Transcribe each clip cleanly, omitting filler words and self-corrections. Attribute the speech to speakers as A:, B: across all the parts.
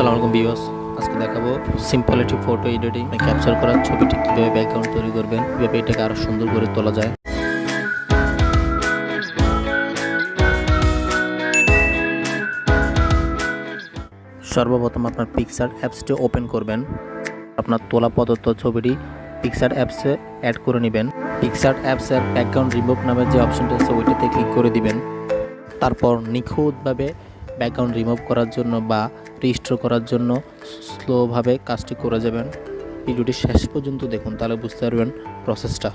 A: আসসালামু আলাইকুম ভিউয়ার্স, আজকে দেখাবো সিম্পল একটি ফটো এডিটিং ক্যাপচার করা ছবিটি কিভাবে ব্যাকগ্রাউন্ড তৈরি করবেন, কিভাবে এটাকে আরো সুন্দর করে তোলা যায়। সর্বপ্রথম আপনার পিকচার অ্যাপসটি ওপেন করবেন। আপনার তোলা প্রদত্ত ছবিটি পিকচার অ্যাপসে অ্যাড করে নেবেন। পিকচার অ্যাপসের ব্যাকগ্রাউন্ড রিমুভ নামের যে অপশনটা আছে ওইটাতে ক্লিক করে দিবেন। তারপর নিখুঁতভাবে ব্যাকগ্রাউন্ড রিমুভ করার জন্য বা রিস্টোর করার জন্য স্লোভাবে কাজটি করে যাবেন। ভিডিওটি শেষ পর্যন্ত দেখুন, তাহলে বুঝতে পারবেন প্রসেসটা।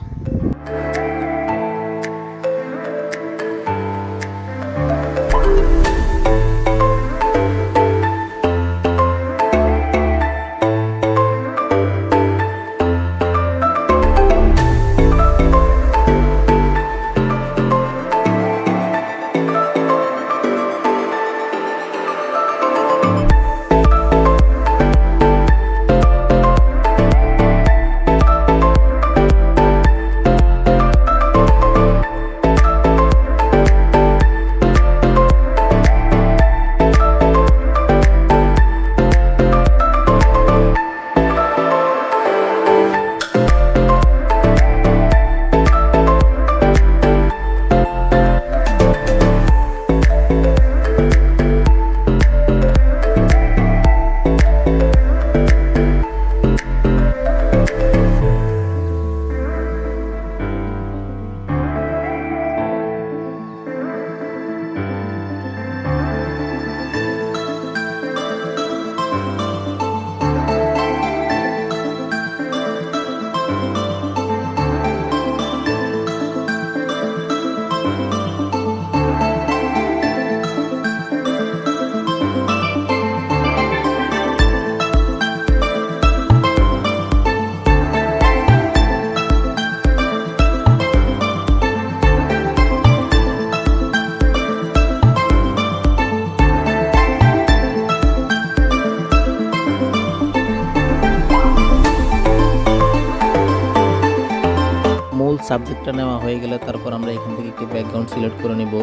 A: মূল সাবজেক্টটা নেওয়া হয়ে গেলে তারপর আমরা এখান থেকে একটি ব্যাকগ্রাউন্ড সিলেক্ট করে নিব।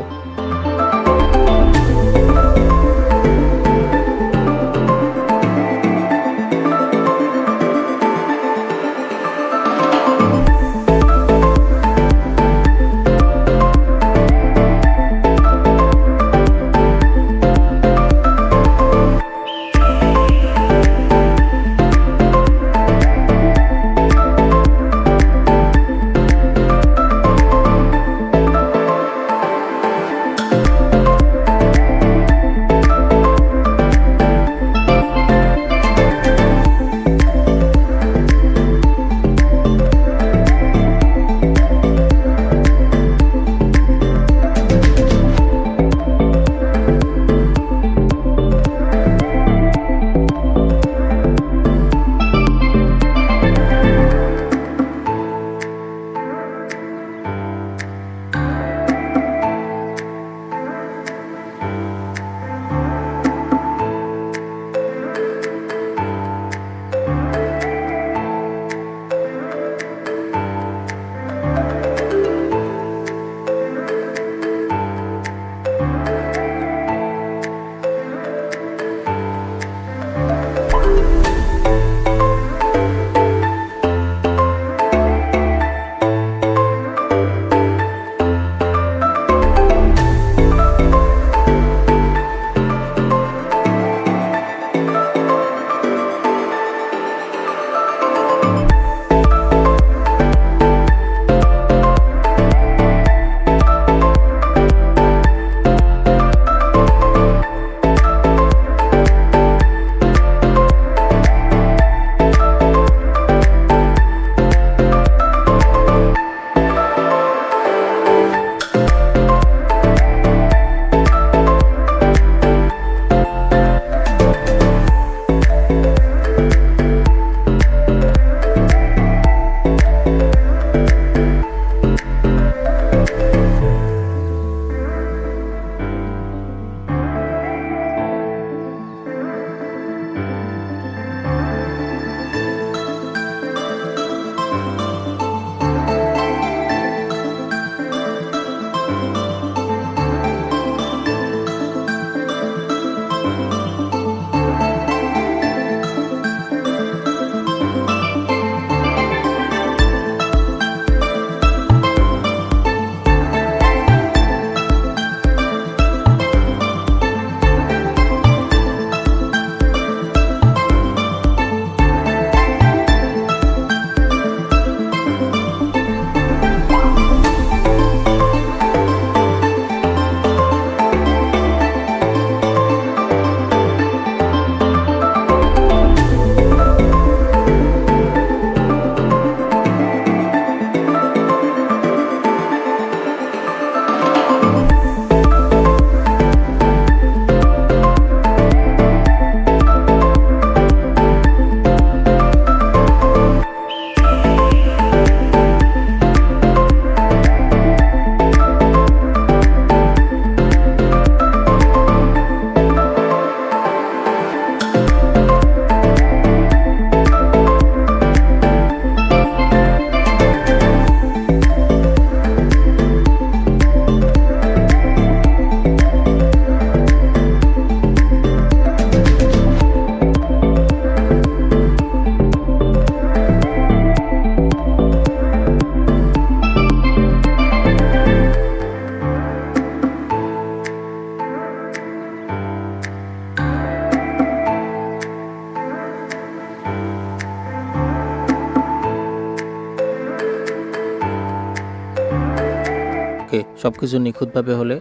A: ওকে, সব কিছু নিখুঁতভাবে হলে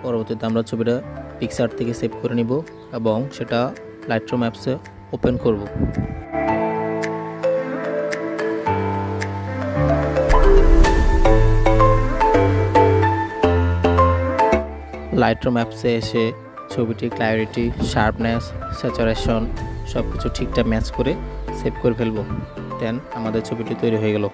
A: পরবর্তীতে আমরা ছবিটা পিকচার থেকে সেভ করে নিব এবং সেটা লাইটরুম অ্যাপসে ওপেন করব। লাইটরুম অ্যাপসে এসে ছবিটির ক্ল্যারিটি, শার্পনেস, স্যাচুরেশন সব কিছু ঠিকঠাক ম্যাচ করে সেভ করে ফেলবো। দেন আমাদের ছবিটি তৈরি হয়ে গেল।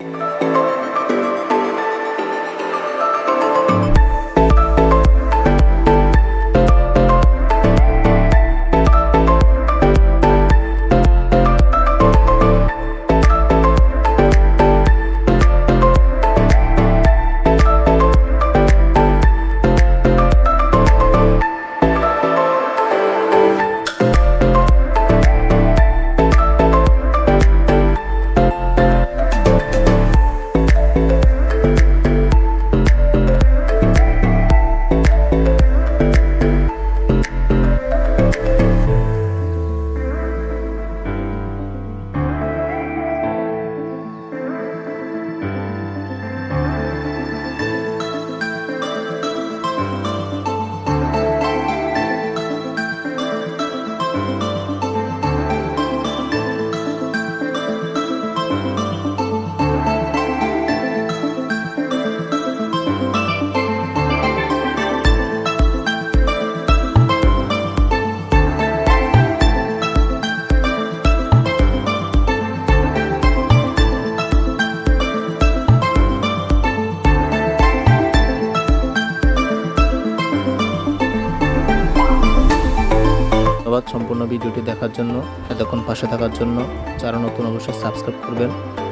A: ধন্যবাদ সম্পূর্ণ ভিডিওটি দেখার জন্য, এতক্ষণ পাশে থাকার জন্য। যারা নতুন অবশ্যই সাবস্ক্রাইব করবেন,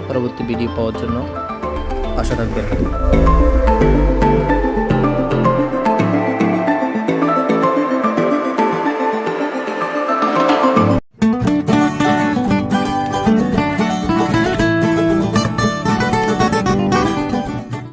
A: পরবর্তী ভিডিও পাওয়ার জন্য পাশে থাকবেন।